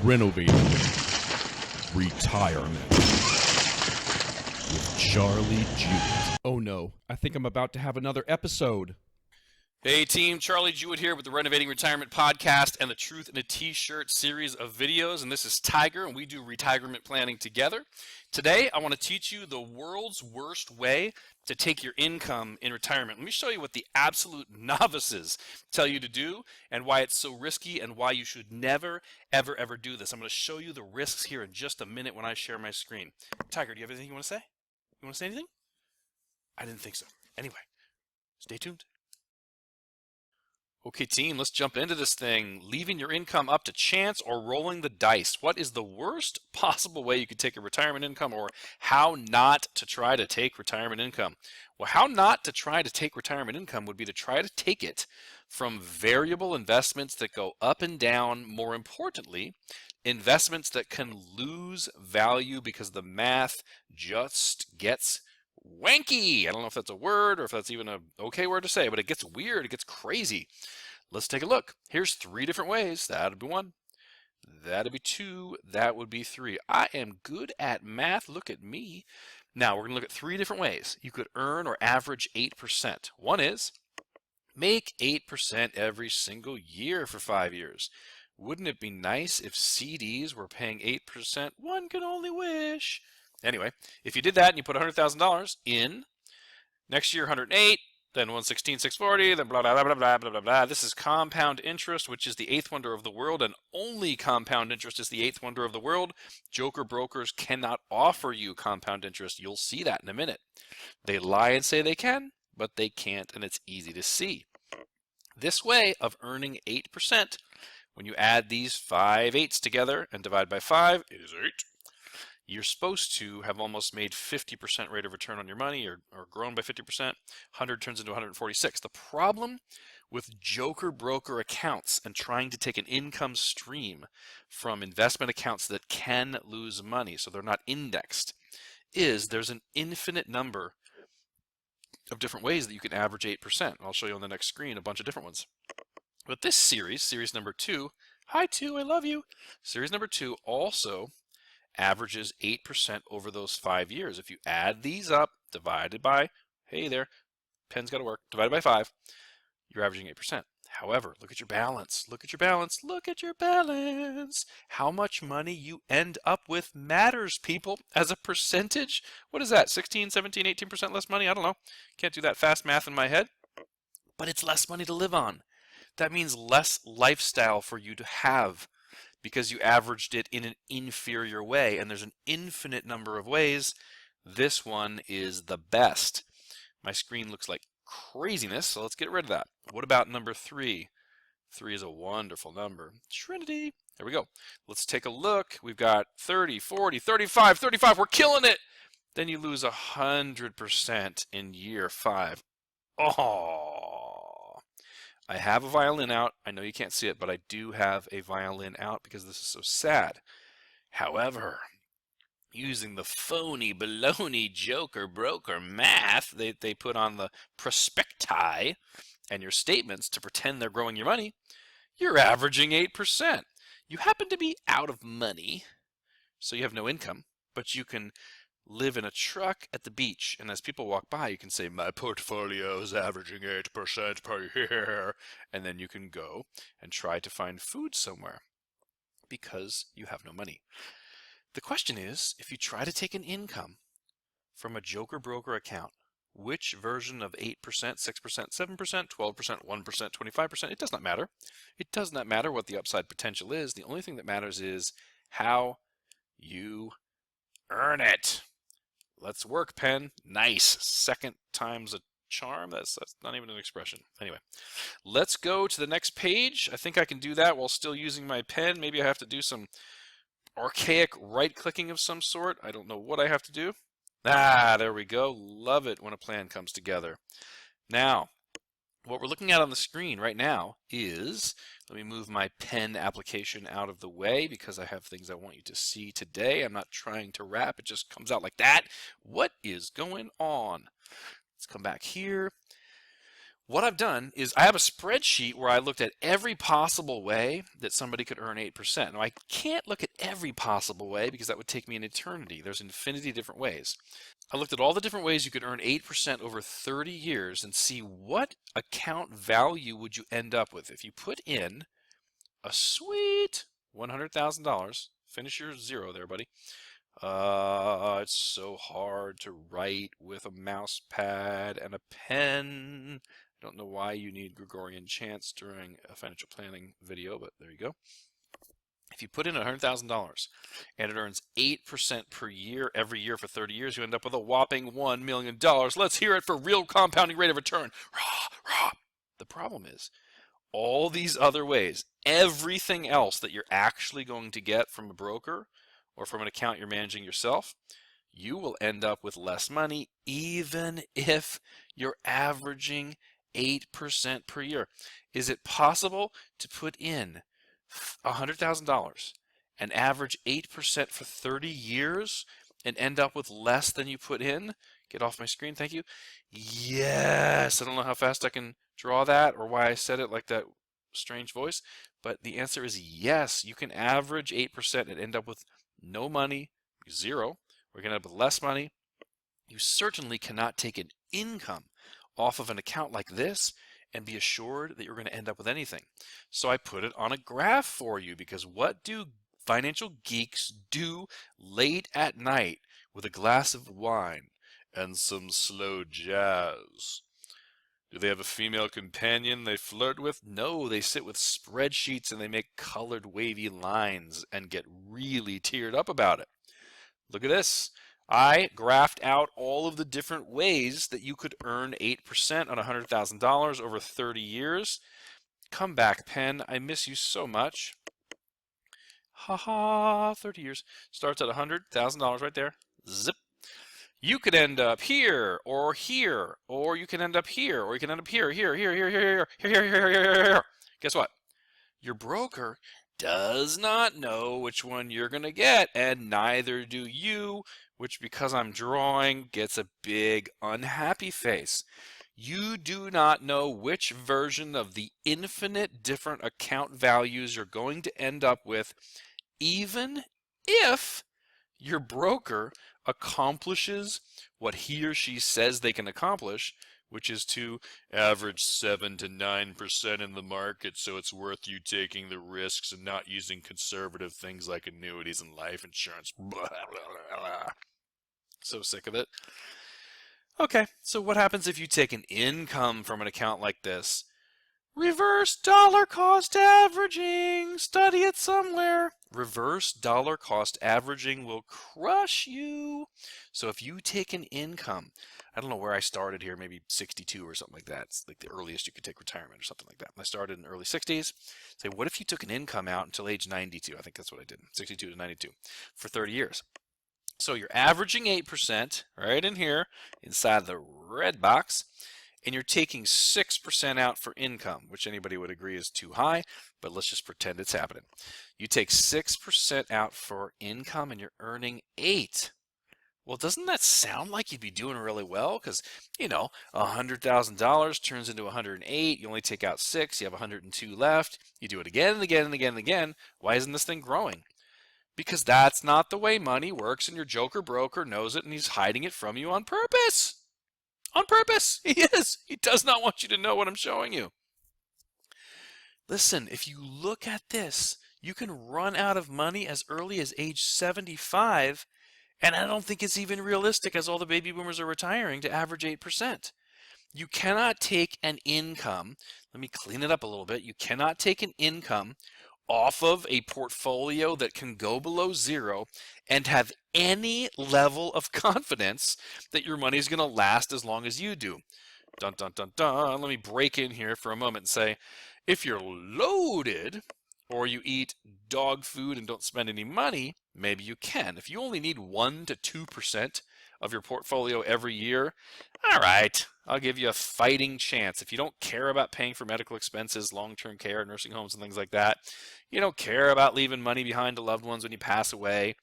Renovating Retirement with Charlie Jewett. Oh no, I think I'm about to have another episode. Hey team, Charlie Jewett here with the Renovating Retirement Podcast and the Truth in a T-Shirt series of videos, and this is Tiger, and we do retirement planning together. Today, I want to teach you the world's worst way to take your income in retirement. Let me show you what the absolute novices tell you to do and why it's so risky and why you should never, ever do this. I'm going to show you the risks here in just a minute when I share my screen. Tiger, do you have anything you want to say? You want to say anything? I didn't think so. Anyway, stay tuned. Okay, team, let's jump into this thing. Leaving your income up to chance or rolling the dice. What is the worst possible way you could take a retirement income, or how not to try to take retirement income? Well, how not to try to take retirement income would be to try to take it from variable investments that go up and down. More importantly, investments that can lose value because the math just gets wanky. I don't know if that's a word or if that's even an okay word to say, but it gets weird, it gets crazy. Let's take a look. Here's 3 different ways. That'd be 1. That'd be 2. That would be 3. I am good at math. Look at me. Now we're going to look at 3 different ways you could earn or average 8%. One is make 8% every single year for 5 years. Wouldn't it be nice if CDs were paying 8%? One can only wish. Anyway, if you did that and you put $100,000 in, next year 108, then 116, 640, then blah, blah, blah, blah, blah, blah, blah. This is compound interest, which is the 8th wonder of the world, and only compound interest is the 8th wonder of the world. Joker brokers cannot offer you compound interest. You'll see that in a minute. They lie and say they can, but they can't, and it's easy to see. This way of earning 8%, when you add these 5 8s together and divide by 5, it is 8. You're supposed to have almost made 50% rate of return on your money, or grown by 50%. 100 turns into 146. The problem with joker broker accounts and trying to take an income stream from investment accounts that can lose money, so they're not indexed, is there's an infinite number of different ways that you can average 8%. I'll show you on the next screen a bunch of different ones. But this series number 2, hi 2, I love you. Series number 2 also averages 8% over those 5 years. If you add these up, divided by, hey there, pen's got to work, divided by 5, you're averaging 8%. However, look at your balance. Look at your balance. Look at your balance. How much money you end up with matters, people, as a percentage. What is that, 16, 17, 18% less money? I don't know. Can't do that fast math in my head. But it's less money to live on. That means less lifestyle for you to have, because you averaged it in an inferior way, and there's an infinite number of ways. This one is the best. My screen looks like craziness, so let's get rid of that. What about number 3? 3 is a wonderful number. Trinity. There we go. Let's take a look. We've got 30, 40, 35, 35. We're killing it. Then you lose 100% in year 5. Oh. I have a violin out. I know you can't see it, but I do have a violin out because this is so sad. However, using the phony, baloney, joker, broker math they put on the prospecti and your statements to pretend they're growing your money, you're averaging 8%. You happen to be out of money, so you have no income, but you can live in a truck at the beach, and as people walk by, you can say, my portfolio is averaging 8% per year, and then you can go and try to find food somewhere because you have no money. The question is, if you try to take an income from a joker broker account, which version of 8%, 6%, 7%, 12%, 1%, 25%, it does not matter. It does not matter what the upside potential is. The only thing that matters is how you earn it. Let's work, pen. Nice. Second time's a charm. That's not even an expression. Anyway, let's go to the next page. I think I can do that while still using my pen. Maybe I have to do some archaic right-clicking of some sort. I don't know what I have to do. There we go. Love it when a plan comes together. Now, what we're looking at on the screen right now is, let me move my pen application out of the way because I have things I want you to see today. I'm not trying to rap. It just comes out like that. What is going on? Let's come back here. What I've done is I have a spreadsheet where I looked at every possible way that somebody could earn 8%. Now, I can't look at every possible way because that would take me an eternity. There's infinity different ways. I looked at all the different ways you could earn 8% over 30 years and see what account value would you end up with if you put in a sweet $100,000. Finish your zero there, buddy. It's so hard to write with a mouse pad and a pen. I don't know why you need Gregorian chants during a financial planning video, but there you go. If you put in $100,000 and it earns 8% per year every year for 30 years, you end up with a whopping $1 million. Let's hear it for real compounding rate of return. Rah, rah. The problem is, all these other ways, everything else that you're actually going to get from a broker or from an account you're managing yourself, you will end up with less money even if you're averaging 8% per year. Is it possible to put in $100,000 and average 8% for 30 years and end up with less than you put in? Get off my screen, thank you. Yes, I don't know how fast I can draw that or why I said it like that strange voice, but the answer is yes. You can average 8% and end up with no money, zero. We're going to end up with less money. You certainly cannot take an income off of an account like this and be assured that you're going to end up with anything. So I put it on a graph for you, because what do financial geeks do late at night with a glass of wine and some slow jazz? Do they have a female companion they flirt with? No, they sit with spreadsheets and they make colored wavy lines and get really teared up about it. Look at this. I graphed out all of the different ways that you could earn 8% on $100,000 over 30 years. Come back, pen. I miss you so much. Ha ha, 30 years. Starts at $100,000 right there. Zip. You could end up here, or here, or you can end up here, or you can end up here, here, here, here, here, here, here, here, here, here, here. Guess what? Your broker does not know which one you're going to get, and neither do you, which, because I'm drawing, gets a big unhappy face. You do not know which version of the infinite different account values you're going to end up with, even if your broker accomplishes what he or she says they can accomplish, which is to average 7 to 9% in the market, so it's worth you taking the risks and not using conservative things like annuities and life insurance. Blah, blah, blah. So sick of it. Okay, so what happens if you take an income from an account like this? Reverse dollar cost averaging. Study it somewhere. Reverse dollar cost averaging will crush you. So if you take an income, I don't know where I started here, maybe 62 or something like that. It's like the earliest you could take retirement or something like that. I started in the early 60s. Say, what if you took an income out until age 92? I think that's what I did, 62 to 92, for 30 years. So you're averaging 8% right in here inside the red box, and you're taking 6% out for income, which anybody would agree is too high, but let's just pretend it's happening. You take 6% out for income and you're earning 8. Well, doesn't that sound like you'd be doing really well? Because, you know, $100,000 turns into 108. You only take out 6. You have 102 left. You do it again and again and again and again. Why isn't this thing growing? Because that's not the way money works, and your joker broker knows it, and he's hiding it from you on purpose. On purpose. He is. He does not want you to know what I'm showing you. Listen, if you look at this, you can run out of money as early as age 75, and I don't think it's even realistic, as all the baby boomers are retiring, to average 8%. You cannot take an income. Let me clean it up a little bit. You cannot take an income off of a portfolio that can go below zero and have any level of confidence that your money is going to last as long as you do. Dun, dun, dun, dun. Let me break in here for a moment and say, if you're loaded or you eat dog food and don't spend any money, maybe you can. If you only need 1 to 2% of your portfolio every year, all right, I'll give you a fighting chance. If you don't care about paying for medical expenses, long-term care, nursing homes, and things like that, you don't care about leaving money behind to loved ones when you pass away,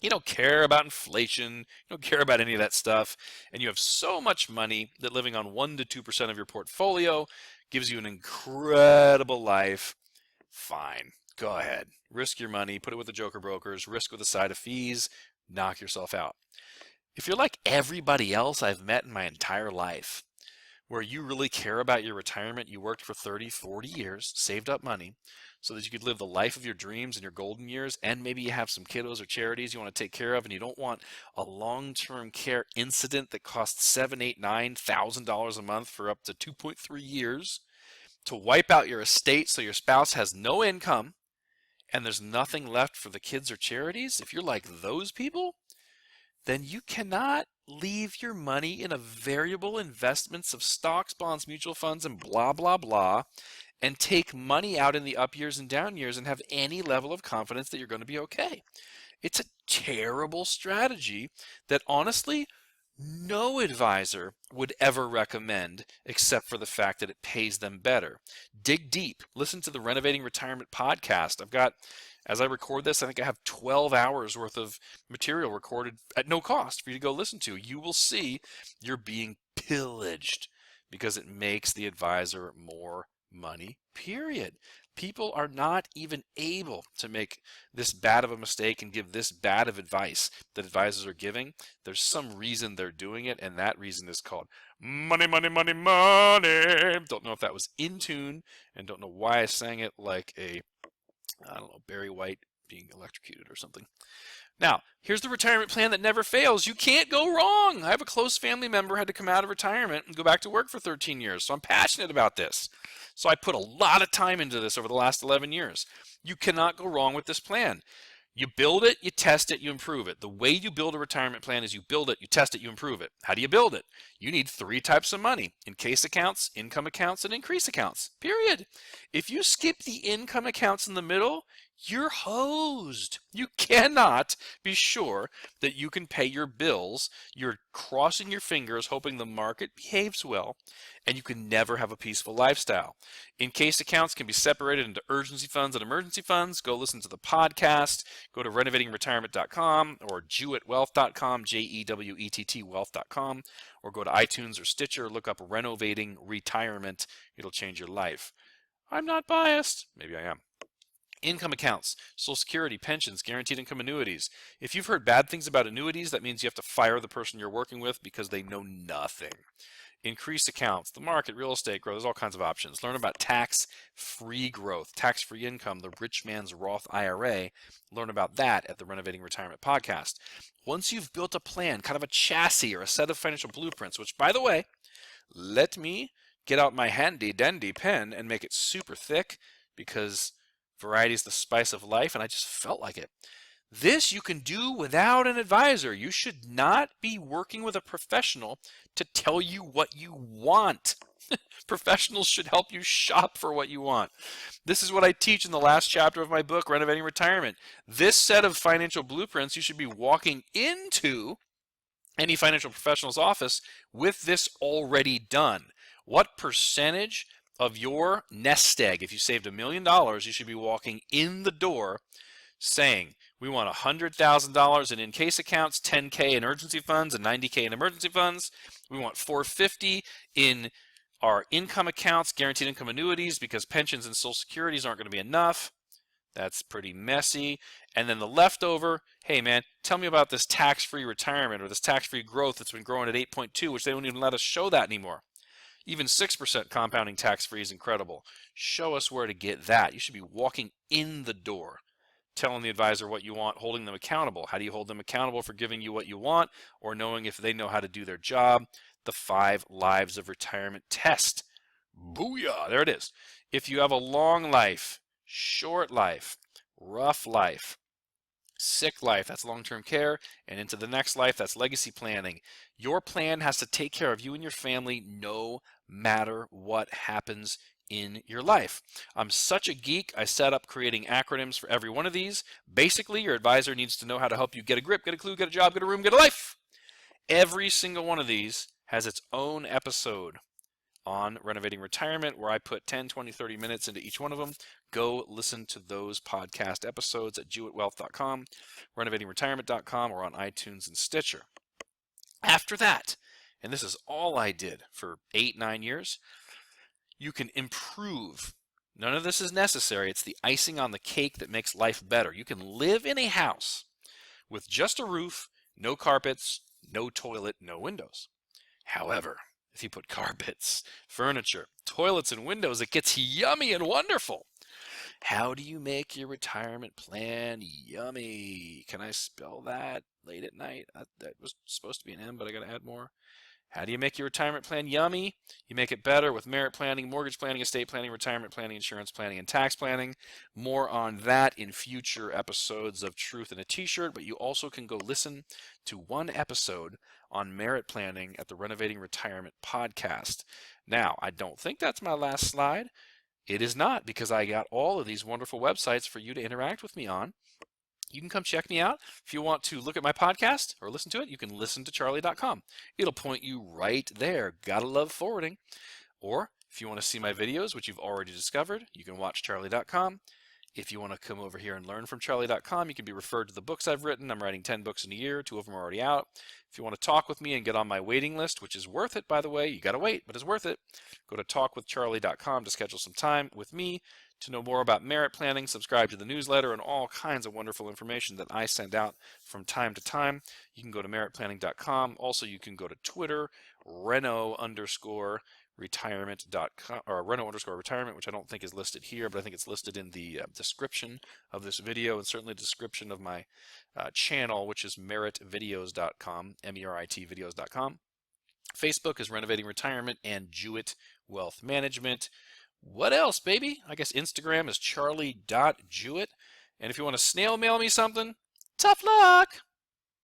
You don't care about inflation, you don't care about any of that stuff, and you have so much money that living on 1 to 2% of your portfolio gives you an incredible life. Fine, go ahead. Risk your money, put it with the Joker brokers, risk with a side of fees, knock yourself out. If you're like everybody else I've met in my entire life, where you really care about your retirement, you worked for 30, 40 years, saved up money so that you could live the life of your dreams in your golden years, and maybe you have some kiddos or charities you want to take care of, and you don't want a long-term care incident that costs $7,000, $8,000, $9,000 a month for up to 2.3 years to wipe out your estate so your spouse has no income and there's nothing left for the kids or charities. If you're like those people, then you cannot leave your money in a variable investments of stocks, bonds, mutual funds, and blah, blah, blah, and take money out in the up years and down years and have any level of confidence that you're going to be okay. It's a terrible strategy that honestly no advisor would ever recommend, except for the fact that it pays them better. Dig deep. Listen to the Renovating Retirement podcast. I've got, as I record this, I think I have 12 hours worth of material recorded at no cost for you to go listen to. You will see you're being pillaged because it makes the advisor more money, period. People are not even able to make this bad of a mistake and give this bad of advice that advisors are giving. There's some reason they're doing it, and that reason is called money, money, money, money. Don't know if that was in tune, and don't know why I sang it like a, I don't know, Barry White being electrocuted or something. Now, here's the retirement plan that never fails. You can't go wrong. I have a close family member who had to come out of retirement and go back to work for 13 years, so I'm passionate about this. So I put a lot of time into this over the last 11 years. You cannot go wrong with this plan. You build it, you test it, you improve it. The way you build a retirement plan is you build it, you test it, you improve it. How do you build it? You need 3 types of money: in case accounts, income accounts, and increase accounts, period. If you skip the income accounts in the middle, you're hosed. You cannot be sure that you can pay your bills. You're crossing your fingers hoping the market behaves well, and you can never have a peaceful lifestyle. In case accounts can be separated into urgency funds and emergency funds. Go listen to the podcast. Go to renovatingretirement.com or jewett.wealth.com, JEWETT wealth.com, or go to iTunes or Stitcher, look up Renovating Retirement. It'll change your life. I'm not biased. Maybe I am. Income accounts, Social Security, pensions, guaranteed income annuities. If you've heard bad things about annuities, that means you have to fire the person you're working with because they know nothing. Increased accounts, the market, real estate growth, there's all kinds of options. Learn about tax-free growth, tax-free income, the rich man's Roth IRA. Learn about that at the Renovating Retirement podcast. Once you've built a plan, kind of a chassis or a set of financial blueprints, which, by the way, let me get out my handy dandy pen and make it super thick because variety is the spice of life, and I just felt like it. This you can do without an advisor. You should not be working with a professional to tell you what you want. Professionals should help you shop for what you want. This is what I teach in the last chapter of my book, Renovating Retirement. This set of financial blueprints, you should be walking into any financial professional's office with this already done. What percentage of your nest egg, if you saved $1 million, you should be walking in the door saying, we want $100,000 in case accounts, $10K in urgency funds, and $90K in emergency funds. We want $450 in our income accounts, guaranteed income annuities, because pensions and Social Securities aren't going to be enough. That's pretty messy. And then the leftover, hey man, tell me about this tax-free retirement or this tax-free growth that's been growing at 8.2, which they don't even let us show that anymore. Even 6% compounding tax-free is incredible. Show us where to get that. You should be walking in the door, telling the advisor what you want, holding them accountable. How do you hold them accountable for giving you what you want or knowing if they know how to do their job? The 5 Lives of Retirement test. Booyah! There it is. If you have a long life, short life, rough life, sick life, that's long-term care, and into the next life, that's legacy planning. Your plan has to take care of you and your family no matter what happens in your life. I'm such a geek, I set up creating acronyms for every one of these. Basically, your advisor needs to know how to help you get a grip, get a clue, get a job, get a room, get a life. Every single one of these has its own episode on Renovating Retirement, where I put 10, 20, 30 minutes into each one of them. Go listen to those podcast episodes at jewettwealth.com, renovatingretirement.com, or on iTunes and Stitcher. After that, and this is all I did for 8, 9 years, you can improve. None of this is necessary. It's the icing on the cake that makes life better. You can live in a house with just a roof, no carpets, no toilet, no windows. However, if you put carpets, furniture, toilets, and windows, it gets yummy and wonderful. How do you make your retirement plan yummy? Can I spell that late at night? That was supposed to be an M, but I got to add more. How do you make your retirement plan yummy? You make it better with merit planning, mortgage planning, estate planning, retirement planning, insurance planning, and tax planning. More on that in future episodes of Truth in a T-Shirt, but you also can go listen to one episode on merit planning at the Renovating Retirement podcast. Now, I don't think that's my last slide. It is not, because I got all of these wonderful websites for you to interact with me on. You can come check me out. If you want to look at my podcast or listen to it, you can listen to charlie.com. It'll point you right there. Gotta love forwarding. Or if you want to see my videos, which you've already discovered, you can watch charlie.com. If you want to come over here and learn from charlie.com, you can be referred to the books I've written. I'm writing 10 books in a year. 2 of them are already out. If you want to talk with me and get on my waiting list, which is worth it, by the way, you got to wait, but it's worth it. Go to talkwithcharlie.com to schedule some time with me to know more about merit planning, subscribe to the newsletter, and all kinds of wonderful information that I send out from time to time. You can go to meritplanning.com. Also, you can go to Twitter, Reno_retirement.com, or Reno_retirement, which I don't think is listed here, but I think it's listed in the description of this video, and certainly the description of my channel, which is meritvideos.com, MERIT videos.com. Facebook is Renovating Retirement and Jewett Wealth Management. What else, baby? I guess Instagram is charlie.jewett. And if you want to snail mail me something, tough luck!